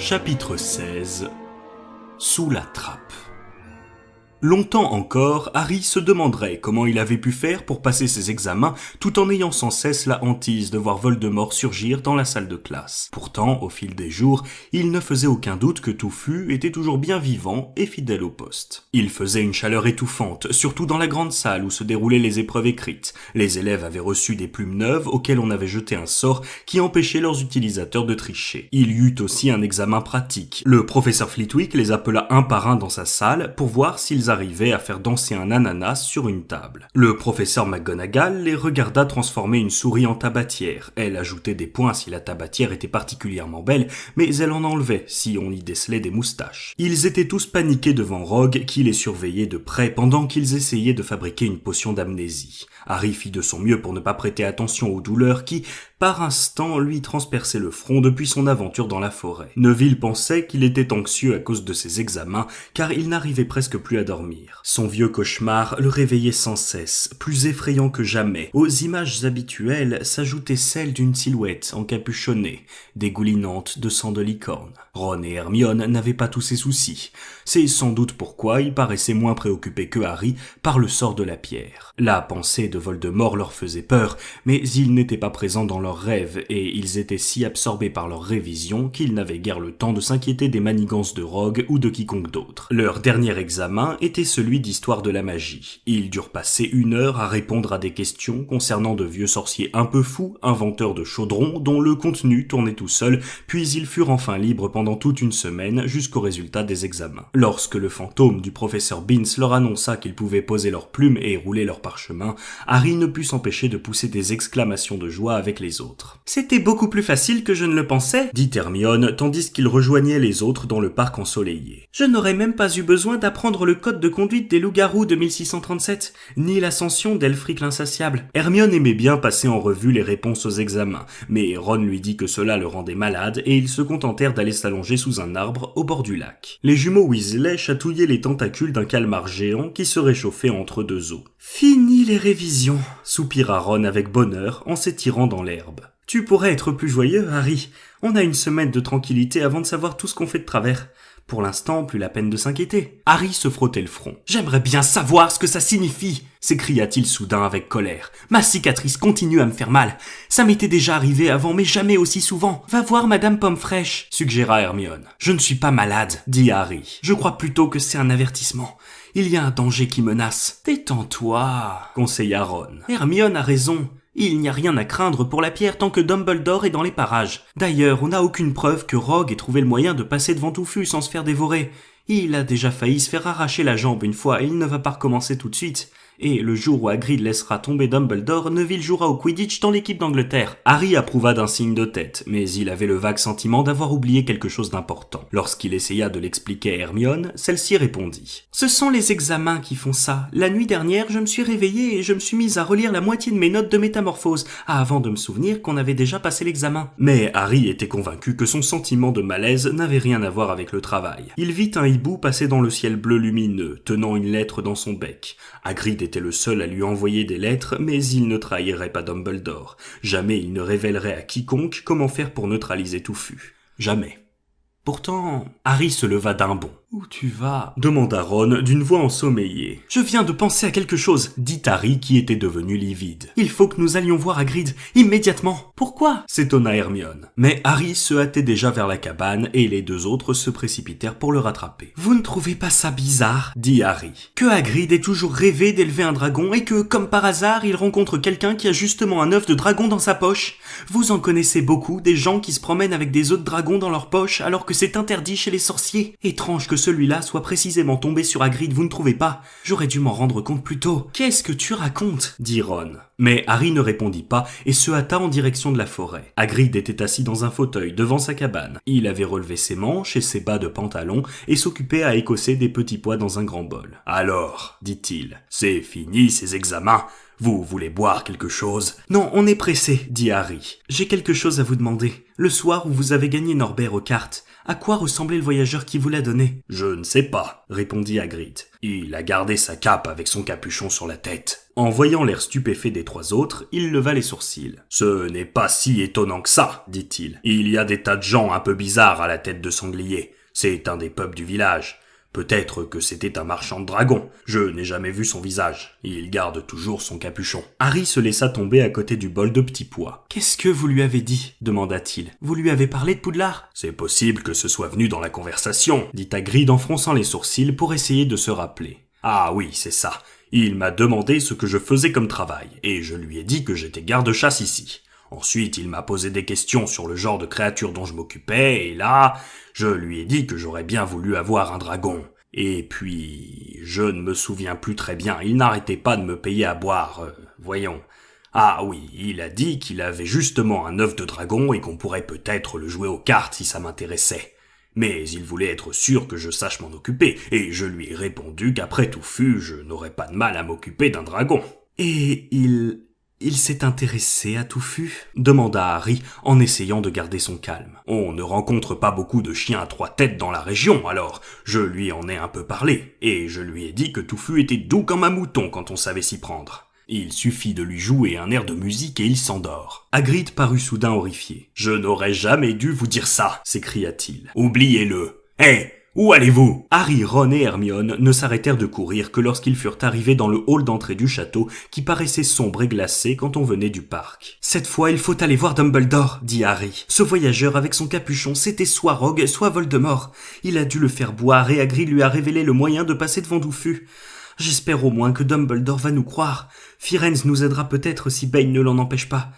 Chapitre 16. Sous la trappe. Longtemps encore, Harry se demanderait comment il avait pu faire pour passer ses examens tout en ayant sans cesse la hantise de voir Voldemort surgir dans la salle de classe. Pourtant, au fil des jours, il ne faisait aucun doute que Touffu était toujours bien vivant et fidèle au poste. Il faisait une chaleur étouffante, surtout dans la grande salle où se déroulaient les épreuves écrites. Les élèves avaient reçu des plumes neuves auxquelles on avait jeté un sort qui empêchait leurs utilisateurs de tricher. Il y eut aussi un examen pratique. Le professeur Flitwick les appela un par un dans sa salle pour voir s'ils arrivait à faire danser un ananas sur une table. Le professeur McGonagall les regarda transformer une souris en tabatière. Elle ajoutait des points si la tabatière était particulièrement belle, mais elle en enlevait si on y décelait des moustaches. Ils étaient tous paniqués devant Rogue qui les surveillait de près pendant qu'ils essayaient de fabriquer une potion d'amnésie. Harry fit de son mieux pour ne pas prêter attention aux douleurs qui, par instant, lui transperçaient le front depuis son aventure dans la forêt. Neville pensait qu'il était anxieux à cause de ses examens, car il n'arrivait presque plus à dormir. Son vieux cauchemar le réveillait sans cesse, plus effrayant que jamais. Aux images habituelles s'ajoutait celle d'une silhouette encapuchonnée, dégoulinante de sang de licorne. Ron et Hermione n'avaient pas tous ces soucis. C'est sans doute pourquoi ils paraissaient moins préoccupés que Harry par le sort de la pierre. La pensée de Voldemort leur faisait peur, mais ils n'étaient pas présents dans leurs rêves, et ils étaient si absorbés par leurs révisions qu'ils n'avaient guère le temps de s'inquiéter des manigances de Rogue ou de quiconque d'autre. Leur dernier examen était celui d'histoire de la magie. Ils durent passer 1 heure à répondre à des questions concernant de vieux sorciers un peu fous, inventeurs de chaudrons, dont le contenu tournait tout seul, puis ils furent enfin libres pendant toute une semaine jusqu'au résultat des examens. Lorsque le fantôme du professeur Binns leur annonça qu'ils pouvaient poser leurs plumes et rouler leurs parchemins, Harry ne put s'empêcher de pousser des exclamations de joie avec les autres. « C'était beaucoup plus facile que je ne le pensais », dit Hermione, tandis qu'il rejoignait les autres dans le parc ensoleillé. « Je n'aurais même pas eu besoin d'apprendre le code de conduite des loups-garous de 1637, ni l'ascension d'Elfric l'insatiable. » Hermione aimait bien passer en revue les réponses aux examens, mais Ron lui dit que cela le rendait malade et ils se contentèrent d'aller s'allonger sous un arbre au bord du lac. Les jumeaux Weasley chatouillaient les tentacules d'un calmar géant qui se réchauffait entre 2 eaux. « Fini les révisions !» soupira Ron avec bonheur en s'étirant dans l'herbe. « Tu pourrais être plus joyeux, Harry. On a une semaine de tranquillité avant de savoir tout ce qu'on fait de travers. Pour l'instant, plus la peine de s'inquiéter. » Harry se frottait le front. « J'aimerais bien savoir ce que ça signifie !» s'écria-t-il soudain avec colère. « Ma cicatrice continue à me faire mal. Ça m'était déjà arrivé avant, mais jamais aussi souvent. Va voir Madame Pomme-Fraîche, suggéra Hermione. « Je ne suis pas malade, dit Harry. Je crois plutôt que c'est un avertissement. Il y a un danger qui menace. Détends-toi, conseilla Ron. Hermione a raison. Il n'y a rien à craindre pour la pierre tant que Dumbledore est dans les parages. D'ailleurs, on n'a aucune preuve que Rogue ait trouvé le moyen de passer devant Touffu sans se faire dévorer. Il a déjà failli se faire arracher la jambe une fois et il ne va pas recommencer tout de suite. Et le jour où Hagrid laissera tomber Dumbledore, Neville jouera au Quidditch dans l'équipe d'Angleterre. » Harry approuva d'un signe de tête, mais il avait le vague sentiment d'avoir oublié quelque chose d'important. Lorsqu'il essaya de l'expliquer à Hermione, celle-ci répondit. « Ce sont les examens qui font ça. La nuit dernière, je me suis réveillée et je me suis mise à relire la moitié de mes notes de métamorphose, avant de me souvenir qu'on avait déjà passé l'examen. » Mais Harry était convaincu que son sentiment de malaise n'avait rien à voir avec le travail. Il vit un hibou passer dans le ciel bleu lumineux, tenant une lettre dans son bec. Hagrid était le seul à lui envoyer des lettres, mais il ne trahirait pas Dumbledore. Jamais il ne révélerait à quiconque comment faire pour neutraliser Touffu. Jamais. Pourtant, Harry se leva d'un bond. « Où tu vas ?» demanda Ron d'une voix ensommeillée. « Je viens de penser à quelque chose, » dit Harry qui était devenu livide. « Il faut que nous allions voir Hagrid, immédiatement. »« Pourquoi ?» s'étonna Hermione. Mais Harry se hâtait déjà vers la cabane et les 2 autres se précipitèrent pour le rattraper. « Vous ne trouvez pas ça bizarre ?» dit Harry. « Que Hagrid ait toujours rêvé d'élever un dragon et que, comme par hasard, il rencontre quelqu'un qui a justement un œuf de dragon dans sa poche. Vous en connaissez beaucoup, des gens qui se promènent avec des œufs de dragon dans leur poche alors que c'est interdit chez les sorciers. Étrange que celui-là soit précisément tombé sur Hagrid, vous ne trouvez pas? J'aurais dû m'en rendre compte plus tôt. »« Qu'est-ce que tu racontes ?» dit Ron. Mais Harry ne répondit pas et se hâta en direction de la forêt. Hagrid était assis dans un fauteuil devant sa cabane. Il avait relevé ses manches et ses bas de pantalon et s'occupait à écosser des petits pois dans un grand bol. « Alors, dit-il, c'est fini ces examens. Vous voulez boire quelque chose? Non, on est pressé, dit Harry. J'ai quelque chose à vous demander. Le soir où vous avez gagné Norbert aux cartes, à quoi ressemblait le voyageur qui vous l'a donné? Je ne sais pas, répondit Hagrid. Il a gardé sa cape avec son capuchon sur la tête. En voyant l'air stupéfait des trois autres, il leva les sourcils. Ce n'est pas si étonnant que ça, dit-il. Il y a des tas de gens un peu bizarres à la tête de sanglier. C'est un des peuple du village. Peut-être que c'était un marchand de dragons. Je n'ai jamais vu son visage. Il garde toujours son capuchon. Harry se laissa tomber à côté du bol de petits pois. « Qu'est-ce que vous lui avez dit ?» demanda-t-il. « Vous lui avez parlé de Poudlard ?» C'est possible que ce soit venu dans la conversation, dit Hagrid en fronçant les sourcils pour essayer de se rappeler. Ah oui, c'est ça. Il m'a demandé ce que je faisais comme travail, et je lui ai dit que j'étais garde-chasse ici. Ensuite, il m'a posé des questions sur le genre de créature dont je m'occupais, et là, je lui ai dit que j'aurais bien voulu avoir un dragon. Et puis, je ne me souviens plus très bien, il n'arrêtait pas de me payer à boire, voyons. Ah oui, il a dit qu'il avait justement un œuf de dragon et qu'on pourrait peut-être le jouer aux cartes si ça m'intéressait. Mais il voulait être sûr que je sache m'en occuper, et je lui ai répondu qu'après tout fut, je n'aurais pas de mal à m'occuper d'un dragon. Et il s'est intéressé à Touffu? Demanda Harry en essayant de garder son calme. On ne rencontre pas beaucoup de chiens à trois têtes dans la région, alors je lui en ai un peu parlé, et je lui ai dit que Touffu était doux comme un mouton quand on savait s'y prendre. Il suffit de lui jouer un air de musique et il s'endort. Hagrid parut soudain horrifié. « Je n'aurais jamais dû vous dire ça !» s'écria-t-il. « Oubliez-le. Hé, où allez-vous » Harry, Ron et Hermione ne s'arrêtèrent de courir que lorsqu'ils furent arrivés dans le hall d'entrée du château qui paraissait sombre et glacé quand on venait du parc. « Cette fois, il faut aller voir Dumbledore, » dit Harry. « Ce voyageur avec son capuchon, c'était soit Rogue, soit Voldemort. Il a dû le faire boire et Hagrid lui a révélé le moyen de passer devant Touffu. J'espère au moins que Dumbledore va nous croire. Firenze nous aidera peut-être si Bane ne l'en empêche pas.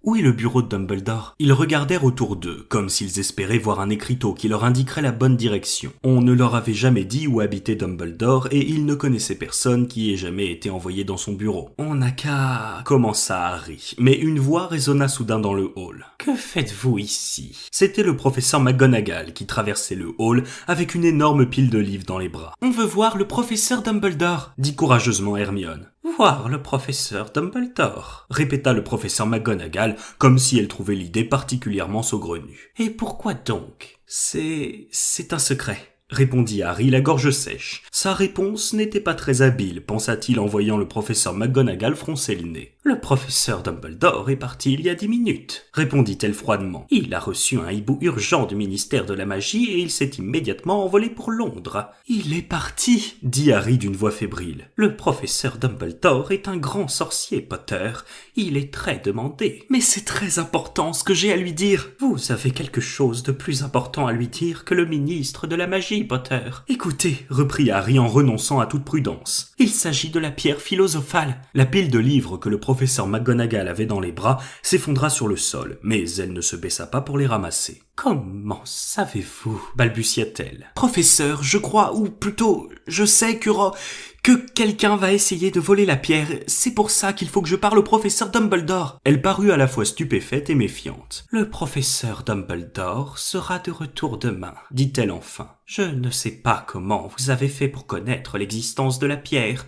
Où est le bureau de Dumbledore ?» Ils regardèrent autour d'eux, comme s'ils espéraient voir un écriteau qui leur indiquerait la bonne direction. On ne leur avait jamais dit où habitait Dumbledore et ils ne connaissaient personne qui ait jamais été envoyé dans son bureau. « On n'a qu'à... » commença Harry, mais une voix résonna soudain dans le hall. « Que faites-vous ici ?» C'était le professeur McGonagall qui traversait le hall avec une énorme pile de livres dans les bras. « On veut voir le professeur Dumbledore » dit courageusement Hermione. « Voir le professeur Dumbledore » répéta le professeur McGonagall comme si elle trouvait l'idée particulièrement saugrenue. « Et pourquoi donc ?»« C'est un secret. » répondit Harry, la gorge sèche. Sa réponse n'était pas très habile, pensa-t-il en voyant le professeur McGonagall froncer le nez. « Le professeur Dumbledore est parti il y a 10 minutes, répondit-elle froidement. Il a reçu un hibou urgent du ministère de la magie et il s'est immédiatement envolé pour Londres. Il est parti, dit Harry d'une voix fébrile. Le professeur Dumbledore est un grand sorcier, Potter. Il est très demandé. Mais c'est très important ce que j'ai à lui dire. Vous avez quelque chose de plus important à lui dire que le ministre de la magie, Potter. Écoutez, reprit Harry en renonçant à toute prudence. Il s'agit de la pierre philosophale. La pile de livres que le professeur McGonagall avait dans les bras s'effondra sur le sol, mais elle ne se baissa pas pour les ramasser. « Comment savez-vous » balbutia-t-elle. « Professeur, je crois, ou plutôt, je sais que quelqu'un va essayer de voler la pierre. C'est pour ça qu'il faut que je parle au professeur Dumbledore. » Elle parut à la fois stupéfaite et méfiante. « Le professeur Dumbledore sera de retour demain, » dit-elle enfin. « Je ne sais pas comment vous avez fait pour connaître l'existence de la pierre,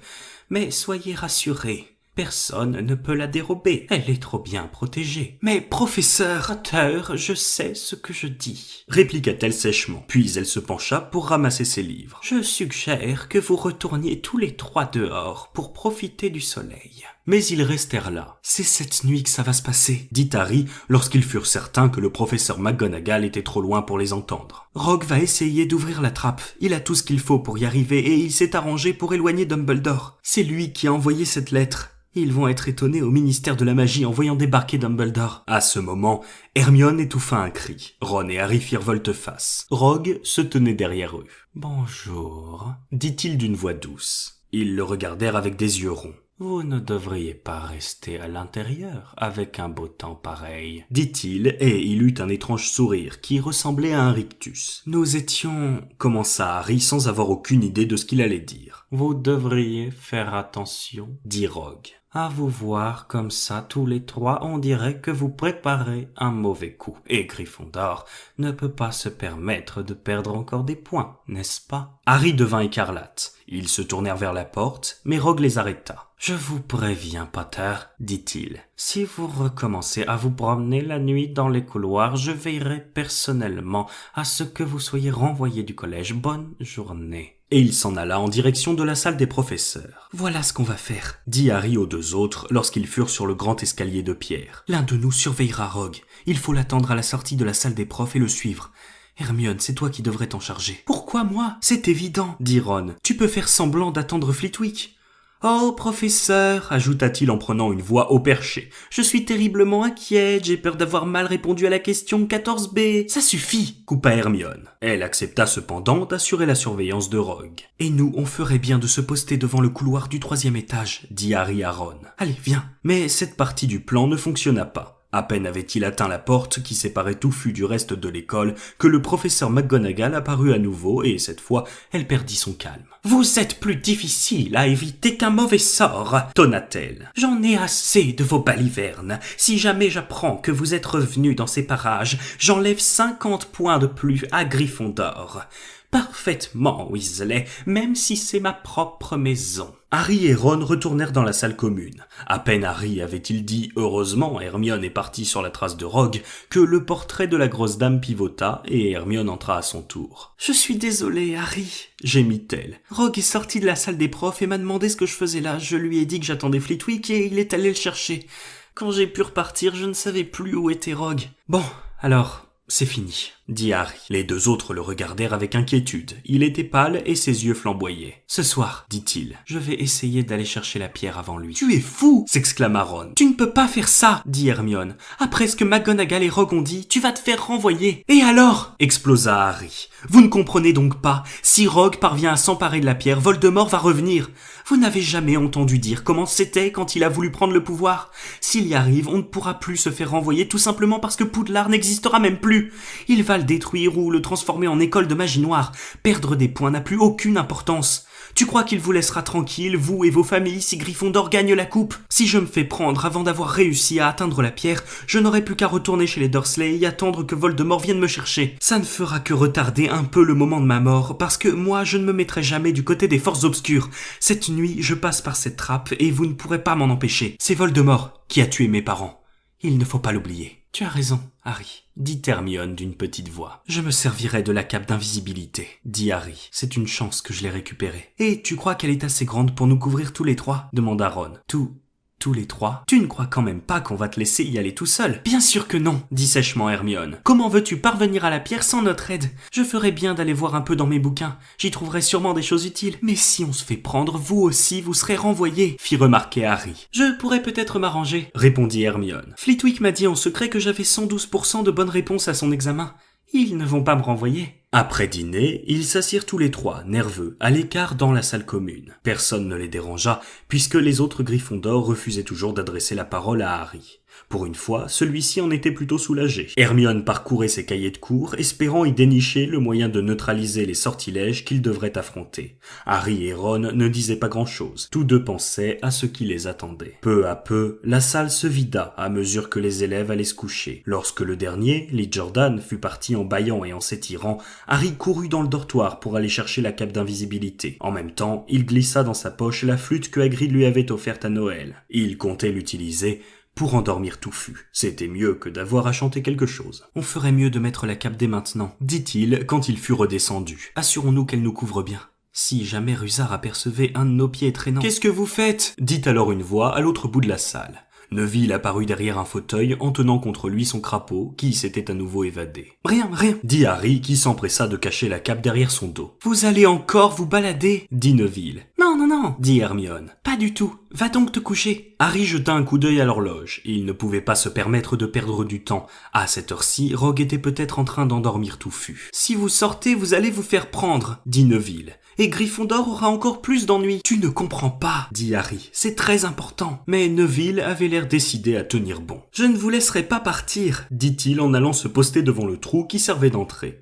mais soyez rassurés. Personne ne peut la dérober. Elle est trop bien protégée. « Mais professeur Potter, je sais ce que je dis, » répliqua-t-elle sèchement. Puis elle se pencha pour ramasser ses livres. « Je suggère que vous retourniez tous les trois dehors pour profiter du soleil. » Mais ils restèrent là. « C'est cette nuit que ça va se passer, » dit Harry lorsqu'ils furent certains que le professeur McGonagall était trop loin pour les entendre. « Rogue va essayer d'ouvrir la trappe. Il a tout ce qu'il faut pour y arriver et il s'est arrangé pour éloigner Dumbledore. C'est lui qui a envoyé cette lettre. Ils vont être étonnés au ministère de la magie en voyant débarquer Dumbledore. » À ce moment, Hermione étouffa un cri. Ron et Harry firent volte-face. Rogue se tenait derrière eux. « Bonjour, » dit-il d'une voix douce. Ils le regardèrent avec des yeux ronds. « Vous ne devriez pas rester à l'intérieur avec un beau temps pareil, » dit-il, et il eut un étrange sourire qui ressemblait à un rictus. « Nous étions... » commença Harry sans avoir aucune idée de ce qu'il allait dire. Vous devriez faire attention, dit Rogue. À vous voir comme ça tous les trois, on dirait que vous préparez un mauvais coup. Et Gryffondor ne peut pas se permettre de perdre encore des points, n'est-ce pas? Harry devint écarlate. Ils se tournèrent vers la porte, mais Rogue les arrêta. « Je vous préviens, Potter, dit-il. Si vous recommencez à vous promener la nuit dans les couloirs, je veillerai personnellement à ce que vous soyez renvoyé du collège. Bonne journée. » Et il s'en alla en direction de la salle des professeurs. « Voilà ce qu'on va faire, » dit Harry aux deux autres lorsqu'ils furent sur le grand escalier de pierre. « L'un de nous surveillera Rogue. Il faut l'attendre à la sortie de la salle des profs et le suivre. Hermione, c'est toi qui devrais t'en charger. »« Pourquoi moi ? C'est évident, » dit Ron. « Tu peux faire semblant d'attendre Flitwick. »« Oh, professeur, ajouta-t-il en prenant une voix au perché, je suis terriblement inquiète, j'ai peur d'avoir mal répondu à la question 14B. Ça suffit, coupa Hermione. Elle accepta cependant d'assurer la surveillance de Rogue. Et nous, on ferait bien de se poster devant le couloir du 3e étage, dit Harry à Ron. Allez, viens. Mais cette partie du plan ne fonctionna pas. À peine avait-il atteint la porte qui séparait Touffu du reste de l'école que le professeur McGonagall apparut à nouveau et cette fois, elle perdit son calme. « Vous êtes plus difficile à éviter qu'un mauvais sort !» tonna-t-elle. « J'en ai assez de vos balivernes. Si jamais j'apprends que vous êtes revenu dans ces parages, j'enlève 50 points de plus à Gryffondor. » Parfaitement, Weasley, même si c'est ma propre maison. Harry et Ron retournèrent dans la salle commune. À peine Harry avait-il dit « Heureusement, Hermione est partie sur la trace de Rogue » que le portrait de la grosse dame pivota et Hermione entra à son tour. « Je suis désolée, Harry, » gémit-elle. « Rogue est sorti de la salle des profs et m'a demandé ce que je faisais là. Je lui ai dit que j'attendais Flitwick et il est allé le chercher. Quand j'ai pu repartir, je ne savais plus où était Rogue. Bon, alors... c'est fini, dit Harry. Les deux autres le regardèrent avec inquiétude. Il était pâle et ses yeux flamboyaient. Ce soir, dit-il, je vais essayer d'aller chercher la pierre avant lui. Tu es fou, s'exclama Ron. Tu ne peux pas faire ça, dit Hermione. Après ce que McGonagall et Rogue ont dit, tu vas te faire renvoyer. Et alors, explosa Harry. Vous ne comprenez donc pas. Si Rogue parvient à s'emparer de la pierre, Voldemort va revenir. Vous n'avez jamais entendu dire comment c'était quand il a voulu prendre le pouvoir. S'il y arrive, on ne pourra plus se faire renvoyer tout simplement parce que Poudlard n'existera même plus. Il va le détruire ou le transformer en école de magie noire. Perdre des points n'a plus aucune importance. Tu crois qu'il vous laissera tranquille, vous et vos familles, si Gryffondor gagne la coupe? Si je me fais prendre avant d'avoir réussi à atteindre la pierre, je n'aurai plus qu'à retourner chez les Dursley et attendre que Voldemort vienne me chercher. Ça ne fera que retarder un peu le moment de ma mort, parce que moi, je ne me mettrai jamais du côté des forces obscures. Cette nuit, je passe par cette trappe et vous ne pourrez pas m'en empêcher. C'est Voldemort qui a tué mes parents. Il ne faut pas l'oublier. Tu as raison, Harry, dit Hermione d'une petite voix. Je me servirai de la cape d'invisibilité, dit Harry. C'est une chance que je l'ai récupérée. Et tu crois qu'elle est assez grande pour nous couvrir tous les trois? Demanda Ron. Tous les trois? Tu ne crois quand même pas qu'on va te laisser y aller tout seul? Bien sûr que non, dit sèchement Hermione. Comment veux-tu parvenir à la pierre sans notre aide? Je ferais bien d'aller voir un peu dans mes bouquins. J'y trouverai sûrement des choses utiles. Mais si on se fait prendre, vous aussi, vous serez renvoyés, fit remarquer Harry. Je pourrais peut-être m'arranger, répondit Hermione. Flitwick m'a dit en secret que j'avais 112% de bonnes réponses à son examen. Ils ne vont pas me renvoyer. Après dîner, ils s'assirent tous les trois, nerveux, à l'écart dans la salle commune. Personne ne les dérangea, puisque les autres Gryffondors refusaient toujours d'adresser la parole à Harry. Pour une fois, celui-ci en était plutôt soulagé. Hermione parcourait ses cahiers de cours, espérant y dénicher le moyen de neutraliser les sortilèges qu'ils devraient affronter. Harry et Ron ne disaient pas grand-chose. Tous deux pensaient à ce qui les attendait. Peu à peu, la salle se vida à mesure que les élèves allaient se coucher. Lorsque le dernier, Lee Jordan, fut parti en bâillant et en s'étirant, Harry courut dans le dortoir pour aller chercher la cape d'invisibilité. En même temps, il glissa dans sa poche la flûte que Hagrid lui avait offerte à Noël. Il comptait l'utiliser pour endormir Touffu. C'était mieux que d'avoir à chanter quelque chose. On ferait mieux de mettre la cape dès maintenant, dit-il quand il fut redescendu. Assurons-nous qu'elle nous couvre bien. Si jamais Rusard apercevait un de nos pieds traînants. « Qu'est-ce que vous faites ?» dit alors une voix à l'autre bout de la salle. Neville apparut derrière un fauteuil en tenant contre lui son crapaud qui s'était à nouveau évadé. « Rien, dit Harry qui s'empressa de cacher la cape derrière son dos. « Vous allez encore vous balader ?» dit Neville. « Non, dit Hermione. « Pas du tout. Va donc te coucher. » Harry jeta un coup d'œil à l'horloge. Il ne pouvait pas se permettre de perdre du temps. À cette heure-ci, Rogue était peut-être en train d'endormir Touffu. « Si vous sortez, vous allez vous faire prendre, » dit Neville. Et Gryffondor aura encore plus d'ennuis. Tu ne comprends pas, dit Harry. C'est très important. Mais Neville avait l'air décidé à tenir bon. Je ne vous laisserai pas partir, dit-il en allant se poster devant le trou qui servait d'entrée.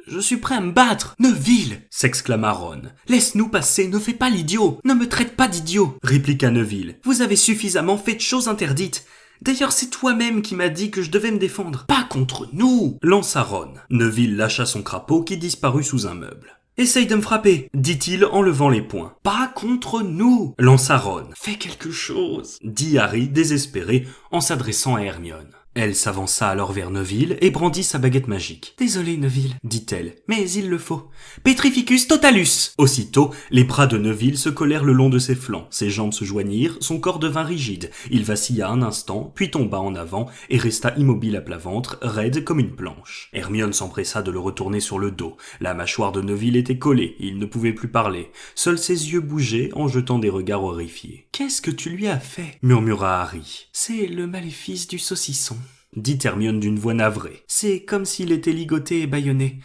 Je suis prêt à me battre. »« Neville !» s'exclama Ron. « Laisse-nous passer, ne fais pas l'idiot. Ne me traite pas d'idiot !» répliqua Neville. « Vous avez suffisamment fait de choses interdites. D'ailleurs, c'est toi-même qui m'as dit que je devais me défendre. Pas contre nous !» lança Ron. Neville lâcha son crapaud qui disparut sous un meuble. « Essaye de me frapper !» dit-il en levant les poings. « Pas contre nous !» lança Ron. « Fais quelque chose !» dit Harry désespéré en s'adressant à Hermione. Elle s'avança alors vers Neville et brandit sa baguette magique. « Désolé, Neville, dit-elle, mais il le faut. Petrificus totalus !» Aussitôt, les bras de Neville se collèrent le long de ses flancs, ses jambes se joignirent, son corps devint rigide. Il vacilla un instant, puis tomba en avant et resta immobile à plat ventre, raide comme une planche. Hermione s'empressa de le retourner sur le dos. La mâchoire de Neville était collée, il ne pouvait plus parler. Seuls ses yeux bougeaient en jetant des regards horrifiés. « Qu'est-ce que tu lui as fait ?» murmura Harry. « C'est le maléfice du saucisson. » dit Hermione d'une voix navrée. « C'est comme s'il était ligoté et bâillonné.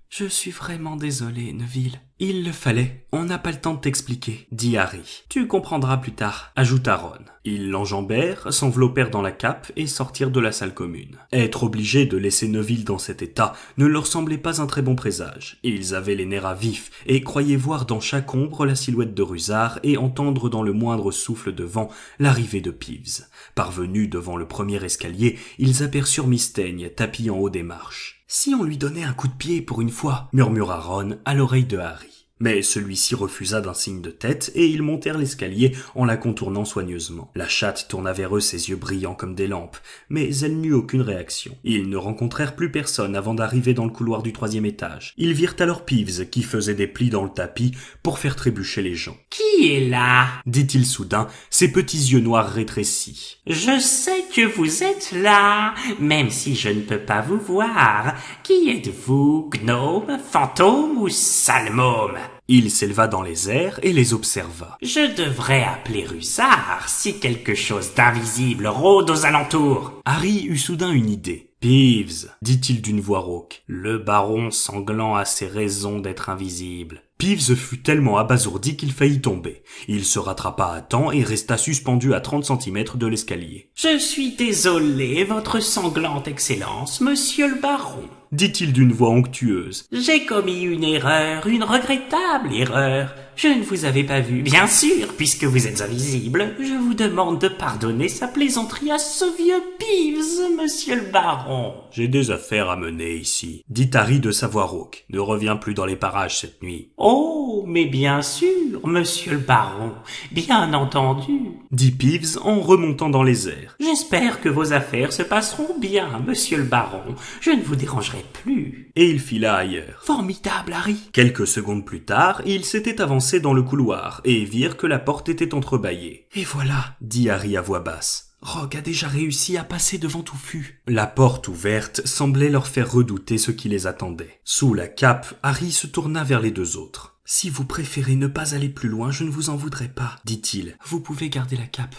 Je suis vraiment désolé, Neville. »« Il le fallait. On n'a pas le temps de t'expliquer, » dit Harry. « Tu comprendras plus tard, » ajouta Ron. Ils l'enjambèrent, s'enveloppèrent dans la cape et sortirent de la salle commune. Être obligés de laisser Neville dans cet état ne leur semblait pas un très bon présage. Ils avaient les nerfs à vif et croyaient voir dans chaque ombre la silhouette de Rusard et entendre dans le moindre souffle de vent l'arrivée de Peeves. Parvenus devant le premier escalier, ils aperçurent Mystaigne tapis en haut des marches. « Si on lui donnait un coup de pied pour une fois » murmura Ron à l'oreille de Harry. Mais celui-ci refusa d'un signe de tête et ils montèrent l'escalier en la contournant soigneusement. La chatte tourna vers eux ses yeux brillants comme des lampes, mais elle n'eut aucune réaction. Ils ne rencontrèrent plus personne avant d'arriver dans le couloir du 3e étage. Ils virent alors Peeves qui faisait des plis dans le tapis pour faire trébucher les gens. « Qui est là ?» dit-il soudain, ses petits yeux noirs rétrécis. « Je sais que vous êtes là, même si je ne peux pas vous voir. Qui êtes-vous, gnome, fantôme ou salmôme ?» Il s'éleva dans les airs et les observa. « Je devrais appeler Rusard si quelque chose d'invisible rôde aux alentours. » Harry eut soudain une idée. « Peeves, dit-il d'une voix rauque, le baron sanglant a ses raisons d'être invisible. » Peeves fut tellement abasourdi qu'il faillit tomber. Il se rattrapa à temps et resta suspendu à 30 cm de l'escalier. « Je suis désolé, votre sanglante excellence, monsieur le baron, » dit-il d'une voix onctueuse. « J'ai commis une erreur, une regrettable erreur. Je ne vous avais pas vu, bien sûr, puisque vous êtes invisible. Je vous demande de pardonner sa plaisanterie à ce vieux Peeves, monsieur le baron. »« J'ai des affaires à mener ici, » dit Harry de sa voix rauque. « Ne reviens plus dans les parages cette nuit. »« Oh, mais bien sûr, monsieur le baron, bien entendu, » dit Peeves en remontant dans les airs. « J'espère que vos affaires se passeront bien, monsieur le baron. Je ne vous dérangerai plus. » Et il fila ailleurs. « Formidable, Harry !» Quelques secondes plus tard, ils s'étaient avancés dans le couloir et virent que la porte était entrebâillée. « Et voilà, » dit Harry à voix basse. « Rogue a déjà réussi à passer devant Touffu. » La porte ouverte semblait leur faire redouter ce qui les attendait. Sous la cape, Harry se tourna vers les deux autres. « Si vous préférez ne pas aller plus loin, je ne vous en voudrais pas, » dit-il. « Vous pouvez garder la cape.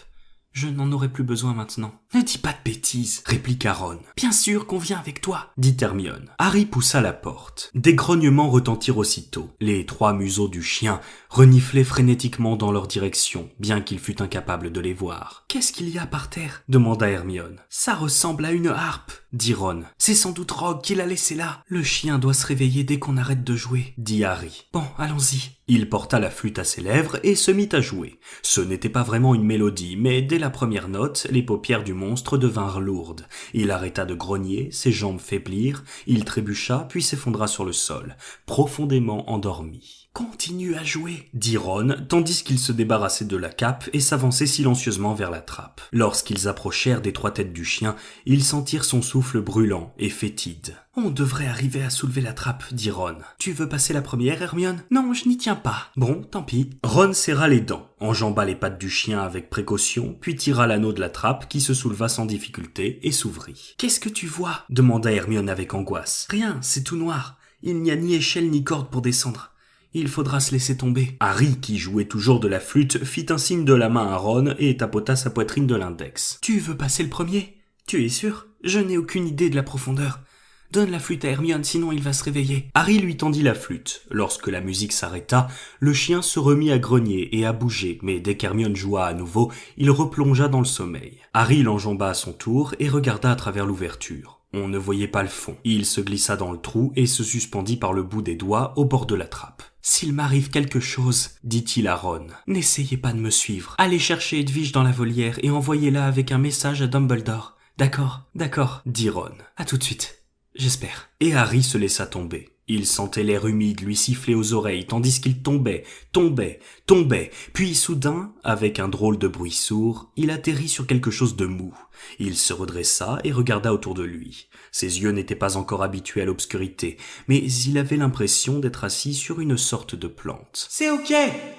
Je n'en aurai plus besoin maintenant. »« Ne dis pas de bêtises, » répliqua Ron. « Bien sûr qu'on vient avec toi, » dit Hermione. Harry poussa la porte. Des grognements retentirent aussitôt. Les 3 museaux du chien reniflaient frénétiquement dans leur direction, bien qu'il fût incapable de les voir. « Qu'est-ce qu'il y a par terre ?» demanda Hermione. « Ça ressemble à une harpe, » dit Ron. « C'est sans doute Rogue qui l'a laissé là. Le chien doit se réveiller dès qu'on arrête de jouer, » dit Harry. « Bon, allons-y. » Il porta la flûte à ses lèvres et se mit à jouer. Ce n'était pas vraiment une mélodie, mais dès la première note, les paupières du monstre devinrent lourdes. Il arrêta de grogner, ses jambes faiblirent, il trébucha puis s'effondra sur le sol, profondément endormi. « Continue à jouer, » dit Ron, tandis qu'il se débarrassait de la cape et s'avançait silencieusement vers la trappe. Lorsqu'ils approchèrent des 3 têtes du chien, ils sentirent son souffle brûlant et fétide. « On devrait arriver à soulever la trappe, » dit Ron. « Tu veux passer la première, Hermione ? » « Non, je n'y tiens pas. »« Bon, tant pis. » Ron serra les dents, enjamba les pattes du chien avec précaution, puis tira l'anneau de la trappe qui se souleva sans difficulté et s'ouvrit. « Qu'est-ce que tu vois ?» demanda Hermione avec angoisse. « Rien, c'est tout noir. Il n'y a ni échelle ni corde pour descendre. Il faudra se laisser tomber. » Harry, qui jouait toujours de la flûte, fit un signe de la main à Ron et tapota sa poitrine de l'index. « Tu veux passer le premier ? Tu es sûr ? Je n'ai aucune idée de la profondeur. Donne la flûte à Hermione, sinon il va se réveiller. » Harry lui tendit la flûte. Lorsque la musique s'arrêta, le chien se remit à grogner et à bouger, mais dès qu'Hermione joua à nouveau, il replongea dans le sommeil. Harry l'enjamba à son tour et regarda à travers l'ouverture. On ne voyait pas le fond. Il se glissa dans le trou et se suspendit par le bout des doigts au bord de la trappe. « S'il m'arrive quelque chose, dit-il à Ron, n'essayez pas de me suivre. Allez chercher Edwige dans la volière et envoyez-la avec un message à Dumbledore. D'accord, dit Ron. À tout de suite, j'espère. » Et Harry se laissa tomber. Il sentait l'air humide lui siffler aux oreilles tandis qu'il tombait, puis soudain, avec un drôle de bruit sourd, il atterrit sur quelque chose de mou. Il se redressa et regarda autour de lui. Ses yeux n'étaient pas encore habitués à l'obscurité, mais il avait l'impression d'être assis sur une sorte de plante. « C'est ok !»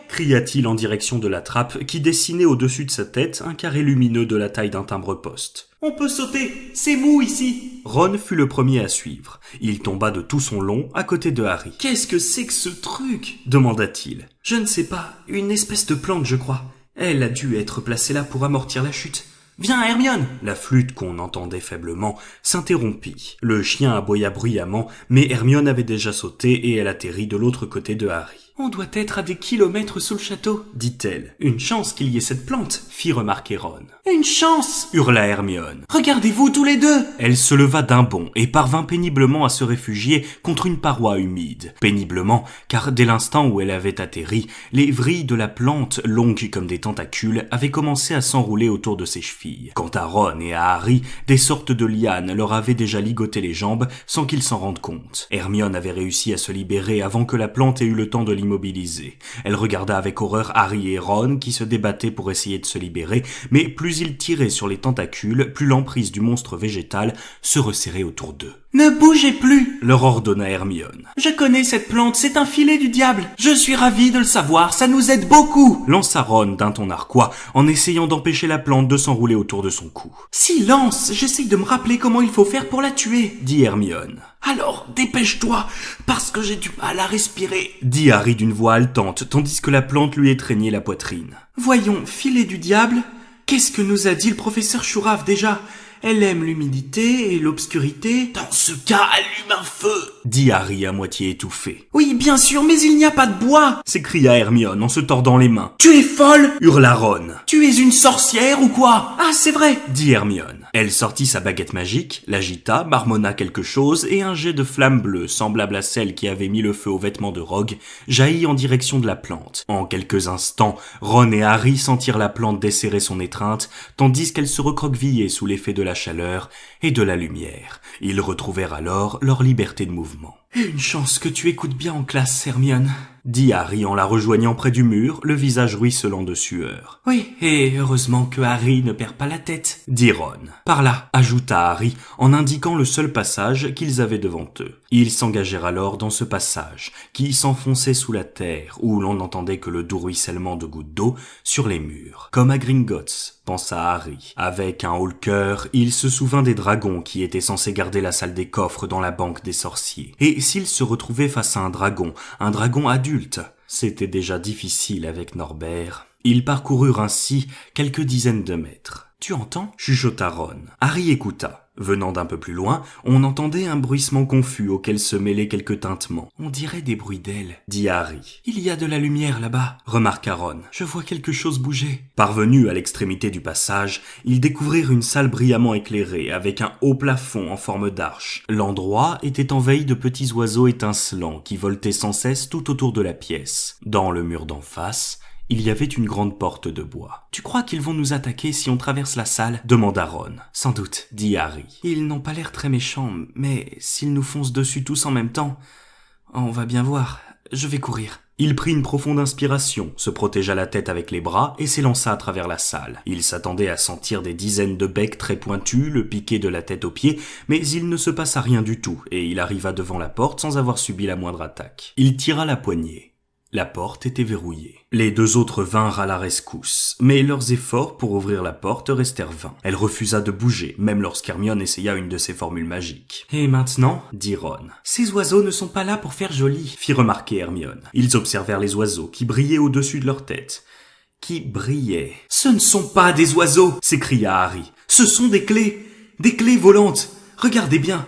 cria-t-il en direction de la trappe qui dessinait au-dessus de sa tête un carré lumineux de la taille d'un timbre-poste. « On peut sauter, c'est mou ici !» Ron fut le premier à suivre. Il tomba de tout son long à côté de Harry. « Qu'est-ce que c'est que ce truc ?» demanda-t-il. « Je ne sais pas, une espèce de plante, je crois. Elle a dû être placée là pour amortir la chute. » « Viens, Hermione !» La flûte qu'on entendait faiblement s'interrompit. Le chien aboya bruyamment, mais Hermione avait déjà sauté et elle atterrit de l'autre côté de Harry. « On doit être à des kilomètres sous le château, dit-elle. Une chance qu'il y ait cette plante, fit remarquer Ron. Une chance, hurla Hermione. Regardez-vous tous les deux. Elle se leva d'un bond et parvint péniblement à se réfugier contre une paroi humide. Péniblement, car dès l'instant où elle avait atterri, les vrilles de la plante, longues comme des tentacules, avaient commencé à s'enrouler autour de ses chevilles. Quant à Ron et à Harry, des sortes de lianes leur avaient déjà ligoté les jambes sans qu'ils s'en rendent compte. Hermione avait réussi à se libérer avant que la plante ait eu le temps de l'immobiliser. Elle regarda avec horreur Harry et Ron qui se débattaient pour essayer de se libérer, mais plus ils tiraient sur les tentacules, plus l'emprise du monstre végétal se resserrait autour d'eux. « Ne bougez plus !» leur ordonna Hermione. « Je connais cette plante, c'est un filet du diable. Je suis ravie de le savoir, ça nous aide beaucoup !» lança Ron d'un ton narquois en essayant d'empêcher la plante de s'enrouler autour de son cou. « Silence, j'essaye de me rappeler comment il faut faire pour la tuer !» dit Hermione. « Alors, dépêche-toi, parce que j'ai du mal à respirer !» dit Harry d'une voix haletante, tandis que la plante lui étreignait la poitrine. « Voyons, filet du diable, qu'est-ce que nous a dit le professeur Chourave déjà ? Elle aime l'humidité et l'obscurité. »« Dans ce cas, allume un feu !» dit Harry à moitié étouffé. « Oui, bien sûr, mais il n'y a pas de bois !» s'écria Hermione en se tordant les mains. « Tu es folle !» hurla Ron. « Tu es une sorcière ou quoi ?»« Ah, c'est vrai !» dit Hermione. Elle sortit sa baguette magique, l'agita, marmonna quelque chose et un jet de flamme bleue, semblable à celle qui avait mis le feu aux vêtements de Rogue, jaillit en direction de la plante. En quelques instants, Ron et Harry sentirent la plante desserrer son étreinte, tandis qu'elle se recroquevillait sous l'effet de la chaleur et de la lumière. Ils retrouvèrent alors leur liberté de mouvement. « Une chance que tu écoutes bien en classe, Hermione, » dit Harry en la rejoignant près du mur, le visage ruisselant de sueur. « Oui, et heureusement que Harry ne perd pas la tête, » dit Ron. « Par là, » ajouta Harry en indiquant le seul passage qu'ils avaient devant eux. Ils s'engagèrent alors dans ce passage, qui s'enfonçait sous la terre, où l'on n'entendait que le doux ruissellement de gouttes d'eau sur les murs. Comme à Gringotts, pensa Harry. Avec un haut-le-cœur, il se souvint des dragons qui étaient censés garder la salle des coffres dans la banque des sorciers. Et s'il se retrouvait face à un dragon adulte, c'était déjà difficile avec Norbert. Ils parcoururent ainsi quelques dizaines de mètres. « Tu entends ?» chuchota Ron. Harry écouta. Venant d'un peu plus loin, on entendait un bruissement confus auquel se mêlaient quelques tintements. « On dirait des bruits d'ailes, » dit Harry. « Il y a de la lumière là-bas, » remarqua Ron. « Je vois quelque chose bouger. » Parvenus à l'extrémité du passage, ils découvrirent une salle brillamment éclairée, avec un haut plafond en forme d'arche. L'endroit était envahi de petits oiseaux étincelants qui voletaient sans cesse tout autour de la pièce. Dans le mur d'en face, il y avait une grande porte de bois. « Tu crois qu'ils vont nous attaquer si on traverse la salle ?» demanda Ron. « Sans doute, » dit Harry. « Ils n'ont pas l'air très méchants, mais s'ils nous foncent dessus tous en même temps, on va bien voir. Je vais courir. » Il prit une profonde inspiration, se protégea la tête avec les bras et s'élança à travers la salle. Il s'attendait à sentir des dizaines de becs très pointus le piquer de la tête aux pieds, mais il ne se passa rien du tout et il arriva devant la porte sans avoir subi la moindre attaque. Il tira la poignée. La porte était verrouillée. Les deux autres vinrent à la rescousse, mais leurs efforts pour ouvrir la porte restèrent vains. Elle refusa de bouger, même lorsqu'Hermione essaya une de ses formules magiques. « Et maintenant ?» dit Ron. « Ces oiseaux ne sont pas là pour faire joli, » fit remarquer Hermione. Ils observèrent les oiseaux qui brillaient au-dessus de leur tête. Qui brillaient. « Ce ne sont pas des oiseaux !» s'écria Harry. « Ce sont des clés volantes. Regardez bien. »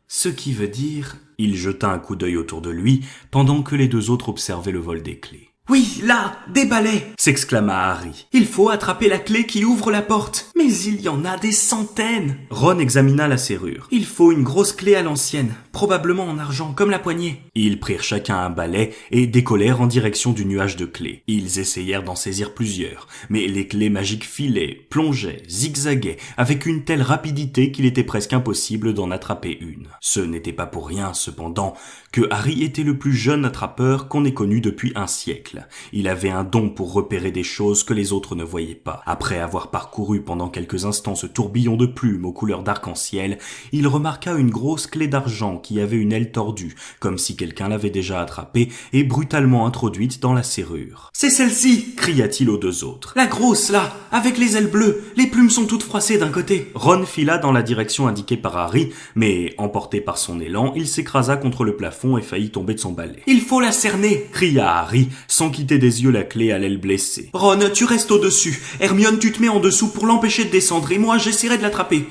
Ce qui veut dire... Il jeta un coup d'œil autour de lui, pendant que les deux autres observaient le vol des clés. Oui, là, des balais, s'exclama Harry. Il faut attraper la clé qui ouvre la porte. Mais il y en a des centaines. Ron examina la serrure. Il faut une grosse clé à l'ancienne, probablement en argent, comme la poignée. Ils prirent chacun un balai et décollèrent en direction du nuage de clés. Ils essayèrent d'en saisir plusieurs, mais les clés magiques filaient, plongeaient, zigzaguaient, avec une telle rapidité qu'il était presque impossible d'en attraper une. Ce n'était pas pour rien, cependant, que Harry était le plus jeune attrapeur qu'on ait connu depuis un siècle. Il avait un don pour repérer des choses que les autres ne voyaient pas. Après avoir parcouru pendant quelques instants ce tourbillon de plumes aux couleurs d'arc-en-ciel, il remarqua une grosse clé d'argent qui avait une aile tordue, comme si quelqu'un l'avait déjà attrapée et brutalement introduite dans la serrure. « C'est celle-ci !» cria-t-il aux deux autres. « La grosse, là, avec les ailes bleues, les plumes sont toutes froissées d'un côté. » Ron fila dans la direction indiquée par Harry, mais, emporté par son élan, il s'écrasa contre le plafond et faillit tomber de son balai. « Il faut la cerner !» cria Harry, sans quitter des yeux la clé à l'aile blessée. « Ron, tu restes au-dessus. Hermione, tu te mets en dessous pour l'empêcher de descendre, et moi, j'essaierai de l'attraper.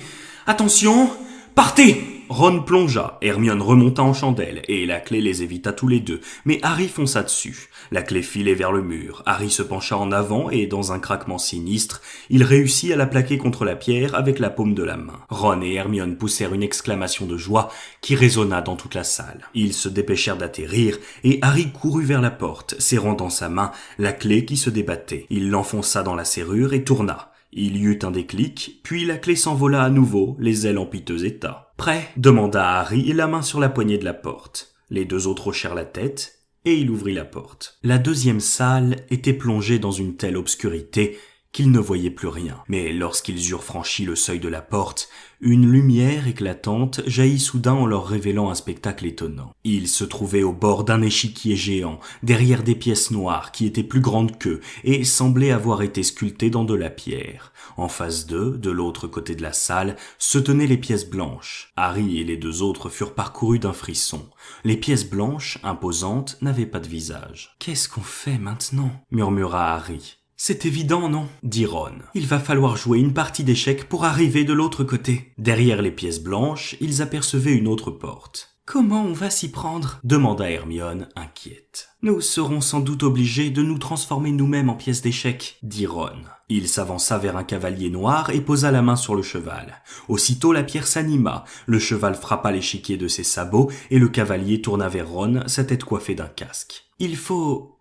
Attention, partez !» Ron plongea, Hermione remonta en chandelle, et la clé les évita tous les deux, mais Harry fonça dessus. La clé filait vers le mur, Harry se pencha en avant, et dans un craquement sinistre, il réussit à la plaquer contre la pierre avec la paume de la main. Ron et Hermione poussèrent une exclamation de joie qui résonna dans toute la salle. Ils se dépêchèrent d'atterrir, et Harry courut vers la porte, serrant dans sa main la clé qui se débattait. Il l'enfonça dans la serrure et tourna. Il y eut un déclic, puis la clé s'envola à nouveau, les ailes en piteux état. « Prêt ?» demanda Harry, la main sur la poignée de la porte. Les deux autres hochèrent la tête, et il ouvrit la porte. La deuxième salle était plongée dans une telle obscurité qu'ils ne voyaient plus rien. Mais lorsqu'ils eurent franchi le seuil de la porte, une lumière éclatante jaillit soudain en leur révélant un spectacle étonnant. Ils se trouvaient au bord d'un échiquier géant, derrière des pièces noires qui étaient plus grandes qu'eux et semblaient avoir été sculptées dans de la pierre. En face d'eux, de l'autre côté de la salle, se tenaient les pièces blanches. Harry et les deux autres furent parcourus d'un frisson. Les pièces blanches, imposantes, n'avaient pas de visage. « Qu'est-ce qu'on fait maintenant ?» murmura Harry. « C'est évident, non ?» dit Ron. « Il va falloir jouer une partie d'échecs pour arriver de l'autre côté. » Derrière les pièces blanches, ils apercevaient une autre porte. « Comment on va s'y prendre ?» demanda Hermione, inquiète. « Nous serons sans doute obligés de nous transformer nous-mêmes en pièces d'échecs, » dit Ron. Il s'avança vers un cavalier noir et posa la main sur le cheval. Aussitôt la pierre s'anima, le cheval frappa l'échiquier de ses sabots et le cavalier tourna vers Ron, sa tête coiffée d'un casque. « Il faut...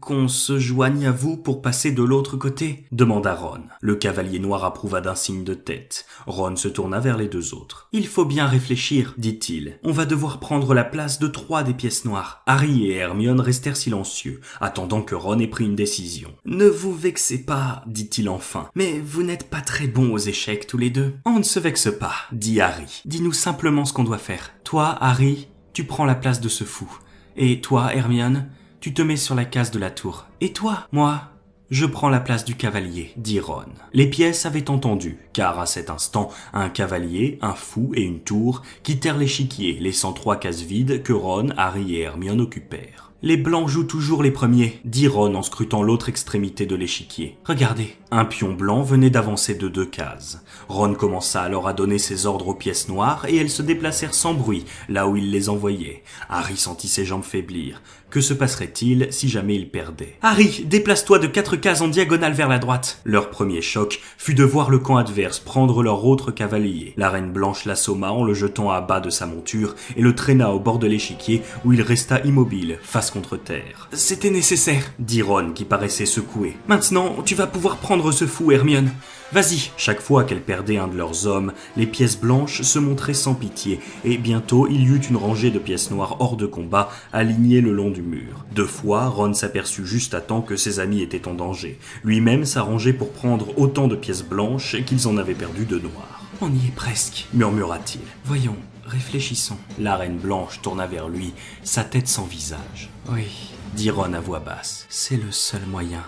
qu'on se joigne à vous pour passer de l'autre côté ?» demanda Ron. Le cavalier noir approuva d'un signe de tête. Ron se tourna vers les deux autres. « Il faut bien réfléchir, » dit-il. « On va devoir prendre la place de 3 des pièces noires. » Harry et Hermione restèrent silencieux, attendant que Ron ait pris une décision. « Ne vous vexez pas, » dit-il enfin, « mais vous n'êtes pas très bons aux échecs tous les deux. »« On ne se vexe pas, » dit Harry. « Dis-nous simplement ce qu'on doit faire. Toi, Harry, tu prends la place de ce fou. Et toi, Hermione, tu te mets sur la case de la tour. Et toi, moi, je prends la place du cavalier, dit Ron. Les pièces avaient entendu, car à cet instant, un cavalier, un fou et une tour quittèrent l'échiquier, laissant 3 cases vides que Ron, Harry et Hermione occupèrent. Les blancs jouent toujours les premiers, dit Ron en scrutant l'autre extrémité de l'échiquier. Regardez. Un pion blanc venait d'avancer de 2 cases. Ron commença alors à donner ses ordres aux pièces noires et elles se déplacèrent sans bruit, là où il les envoyait. Harry sentit ses jambes faiblir. Que se passerait-il si jamais il perdait ? Harry, déplace-toi de 4 cases en diagonale vers la droite. Leur premier choc fut de voir le camp adverse prendre leur autre cavalier. La reine blanche l'assomma en le jetant à bas de sa monture et le traîna au bord de l'échiquier où il resta immobile, face contre terre. C'était nécessaire, dit Ron qui paraissait secoué. Maintenant, tu vas pouvoir prendre ce fou, Hermione. Vas-y. Chaque fois qu'elle perdait un de leurs hommes, les pièces blanches se montraient sans pitié, et bientôt il y eut une rangée de pièces noires hors de combat, alignées le long du mur. 2 fois, Ron s'aperçut juste à temps que ses amis étaient en danger. Lui-même s'arrangeait pour prendre autant de pièces blanches qu'ils en avaient perdu de noires. « On y est presque, » murmura-t-il. « Voyons, réfléchissons. » La reine blanche tourna vers lui, sa tête sans visage. « Oui, » dit Ron à voix basse, « c'est le seul moyen. »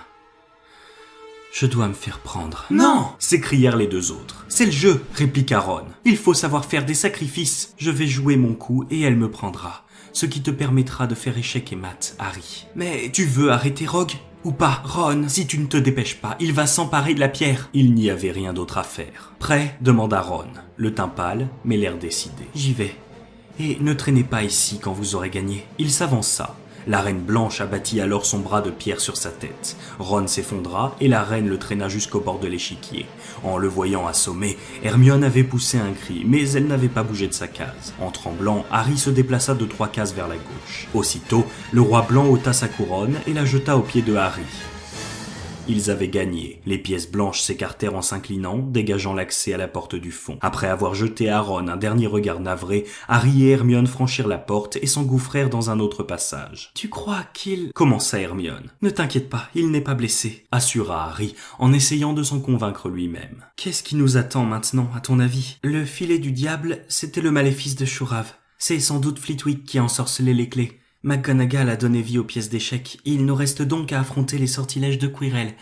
Je dois me faire prendre. « Non !» s'écrièrent les 2 autres. « C'est le jeu !» répliqua Ron. « Il faut savoir faire des sacrifices. Je vais jouer mon coup et elle me prendra. Ce qui te permettra de faire échec et mat, Harry. Mais tu veux arrêter Rogue ? Ou pas ? Ron, si tu ne te dépêches pas, il va s'emparer de la pierre. » Il n'y avait rien d'autre à faire. « Prêt ? » demanda Ron, le teint pâle, mais l'air décidé. « J'y vais. Et ne traînez pas ici quand vous aurez gagné. » Il s'avança. La Reine Blanche abattit alors son bras de pierre sur sa tête. Ron s'effondra et la reine le traîna jusqu'au bord de l'échiquier. En le voyant assommé, Hermione avait poussé un cri, mais elle n'avait pas bougé de sa case. En tremblant, Harry se déplaça de 3 cases vers la gauche. Aussitôt, le roi blanc ôta sa couronne et la jeta aux pieds de Harry. Ils avaient gagné. Les pièces blanches s'écartèrent en s'inclinant, dégageant l'accès à la porte du fond. Après avoir jeté à Ron un dernier regard navré, Harry et Hermione franchirent la porte et s'engouffrèrent dans un autre passage. « Tu crois qu'il... » commença Hermione. « Ne t'inquiète pas, il n'est pas blessé, » assura Harry, en essayant de s'en convaincre lui-même. « Qu'est-ce qui nous attend maintenant, à ton avis ? Le filet du diable, c'était le maléfice de Shurav. C'est sans doute Flitwick qui a ensorcelé les clés. McGonagall a donné vie aux pièces d'échecs, il nous reste donc à affronter les sortilèges de Quirrell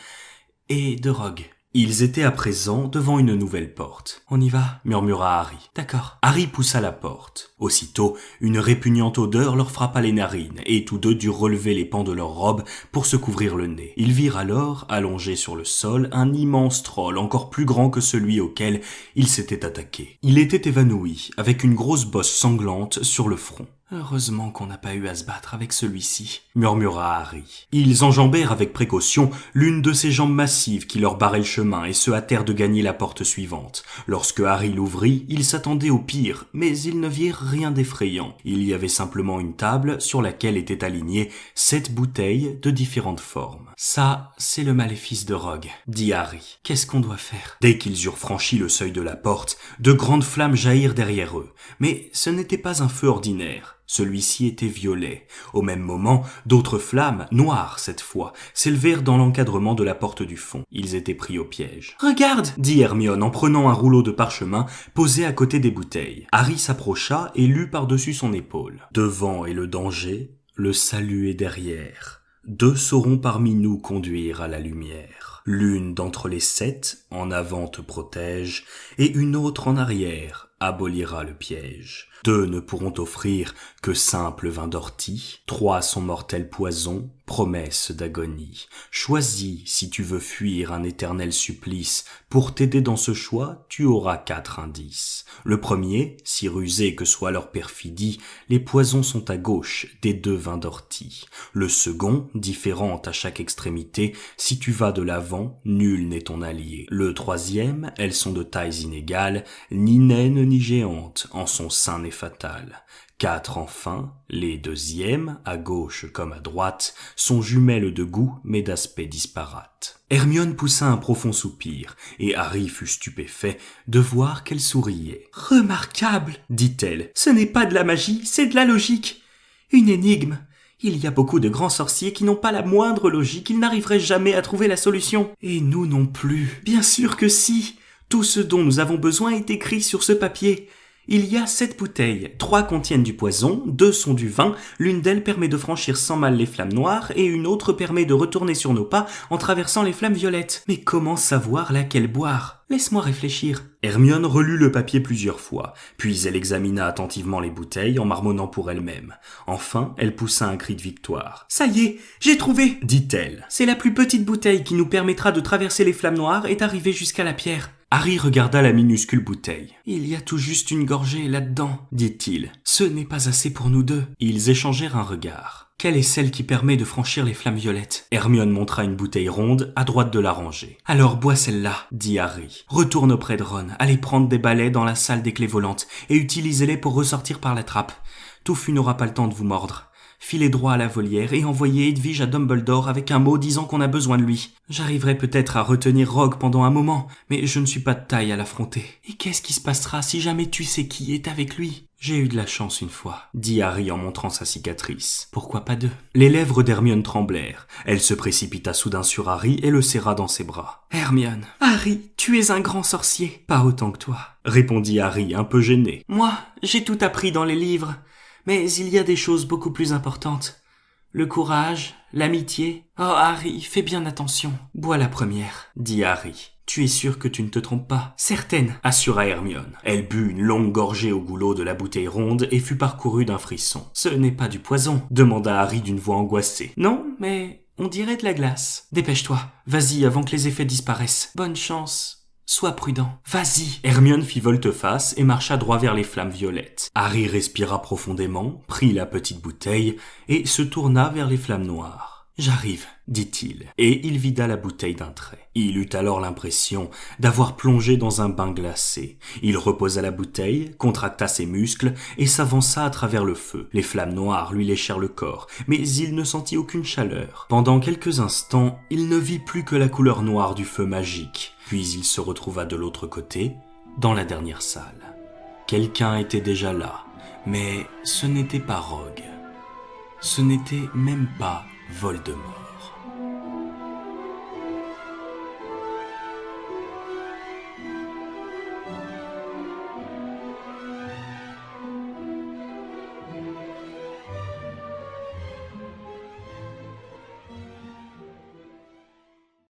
et de Rogue. » Ils étaient à présent devant une nouvelle porte. « On y va ?» murmura Harry. « D'accord. » Harry poussa la porte. Aussitôt, une répugnante odeur leur frappa les narines, et tous deux durent relever les pans de leurs robes pour se couvrir le nez. Ils virent alors, allongé sur le sol, un immense troll encore plus grand que celui auquel ils s'étaient attaqués. Il était évanoui, avec une grosse bosse sanglante sur le front. « Heureusement qu'on n'a pas eu à se battre avec celui-ci, » murmura Harry. Ils enjambèrent avec précaution l'une de ces jambes massives qui leur barraient le chemin et se hâtèrent de gagner la porte suivante. Lorsque Harry l'ouvrit, ils s'attendaient au pire, mais ils ne virent rien d'effrayant. Il y avait simplement une table sur laquelle étaient alignées 7 bouteilles de différentes formes. « Ça, c'est le maléfice de Rogue, » dit Harry. « Qu'est-ce qu'on doit faire ?» Dès qu'ils eurent franchi le seuil de la porte, de grandes flammes jaillirent derrière eux. Mais ce n'était pas un feu ordinaire. Celui-ci était violet. Au même moment, d'autres flammes, noires cette fois, s'élevèrent dans l'encadrement de la porte du fond. Ils étaient pris au piège. « Regarde !» dit Hermione en prenant un rouleau de parchemin posé à côté des bouteilles. Harry s'approcha et lut par-dessus son épaule. « Devant est le danger, le salut est derrière. 2 sauront parmi nous conduire à la lumière. L'une d'entre les 7 en avant te protège, et une autre en arrière abolira le piège. 2 ne pourront offrir que simple vin d'ortie, 3 sont mortels poisons, promesse d'agonie. Choisis si tu veux fuir un éternel supplice. Pour t'aider dans ce choix, tu auras 4 indices. Le premier, si rusé que soit leur perfidie, les poisons sont à gauche des 2 vins d'ortie. Le second, différent à chaque extrémité, si tu vas de l'avant, nul n'est ton allié. Le troisième, elles sont de tailles inégales, ni naines ni géantes, en son sein n'est fatal. 4 enfin, les deuxièmes, à gauche comme à droite, sont jumelles de goût mais d'aspect disparate. Hermione poussa un profond soupir, et Harry fut stupéfait de voir qu'elle souriait. « Remarquable !» dit-elle. « Ce n'est pas de la magie, c'est de la logique. Une énigme. Il y a beaucoup de grands sorciers qui n'ont pas la moindre logique, ils n'arriveraient jamais à trouver la solution. Et nous non plus. Bien sûr que si. Tout ce dont nous avons besoin est écrit sur ce papier. Il y a 7 bouteilles, 3 contiennent du poison, 2 sont du vin, l'une d'elles permet de franchir sans mal les flammes noires et une autre permet de retourner sur nos pas en traversant les flammes violettes. Mais comment savoir laquelle boire ? Laisse-moi réfléchir. » Hermione relut le papier plusieurs fois, puis elle examina attentivement les bouteilles en marmonnant pour elle-même. Enfin, elle poussa un cri de victoire. « Ça y est, j'ai trouvé !» dit-elle. « C'est la plus petite bouteille qui nous permettra de traverser les flammes noires et d'arriver jusqu'à la pierre. » Harry regarda la minuscule bouteille. « Il y a tout juste une gorgée là-dedans, » dit-il. « Ce n'est pas assez pour nous deux. » Ils échangèrent un regard. « Quelle est celle qui permet de franchir les flammes violettes ?» Hermione montra une bouteille ronde à droite de la rangée. « Alors bois celle-là, » dit Harry. « Retourne auprès de Ron, allez prendre des balais dans la salle des clés volantes et utilisez-les pour ressortir par la trappe. Touffu n'aura pas le temps de vous mordre. Filez droit à la volière et envoyez Edwige à Dumbledore avec un mot disant qu'on a besoin de lui. J'arriverai peut-être à retenir Rogue pendant un moment, mais je ne suis pas de taille à l'affronter. Et qu'est-ce qui se passera si jamais tu sais qui est avec lui ? J'ai eu de la chance une fois, dit Harry en montrant sa cicatrice. Pourquoi pas 2 ? Les lèvres d'Hermione tremblèrent. Elle se précipita soudain sur Harry et le serra dans ses bras. Hermione. Harry, tu es un grand sorcier. Pas autant que toi, répondit Harry un peu gêné. Moi, j'ai tout appris dans les livres. Mais il y a des choses beaucoup plus importantes. Le courage, l'amitié. Oh Harry, fais bien attention. Bois la première, dit Harry. Tu es sûr que tu ne te trompes pas ? Certaine, assura Hermione. Elle but une longue gorgée au goulot de la bouteille ronde et fut parcourue d'un frisson. Ce n'est pas du poison, demanda Harry d'une voix angoissée. Non, mais on dirait de la glace. Dépêche-toi, vas-y avant que les effets disparaissent. Bonne chance. Sois prudent, vas-y. Hermione fit volte-face et marcha droit vers les flammes violettes. Harry respira profondément, prit la petite bouteille et se tourna vers les flammes noires. « J'arrive, dit-il, et il vida la bouteille d'un trait. Il eut alors l'impression d'avoir plongé dans un bain glacé. Il reposa la bouteille, contracta ses muscles et s'avança à travers le feu. Les flammes noires lui léchèrent le corps, mais il ne sentit aucune chaleur. Pendant quelques instants, il ne vit plus que la couleur noire du feu magique. Puis il se retrouva de l'autre côté, dans la dernière salle. Quelqu'un était déjà là, mais ce n'était pas Rogue. Ce n'était même pas Voldemort.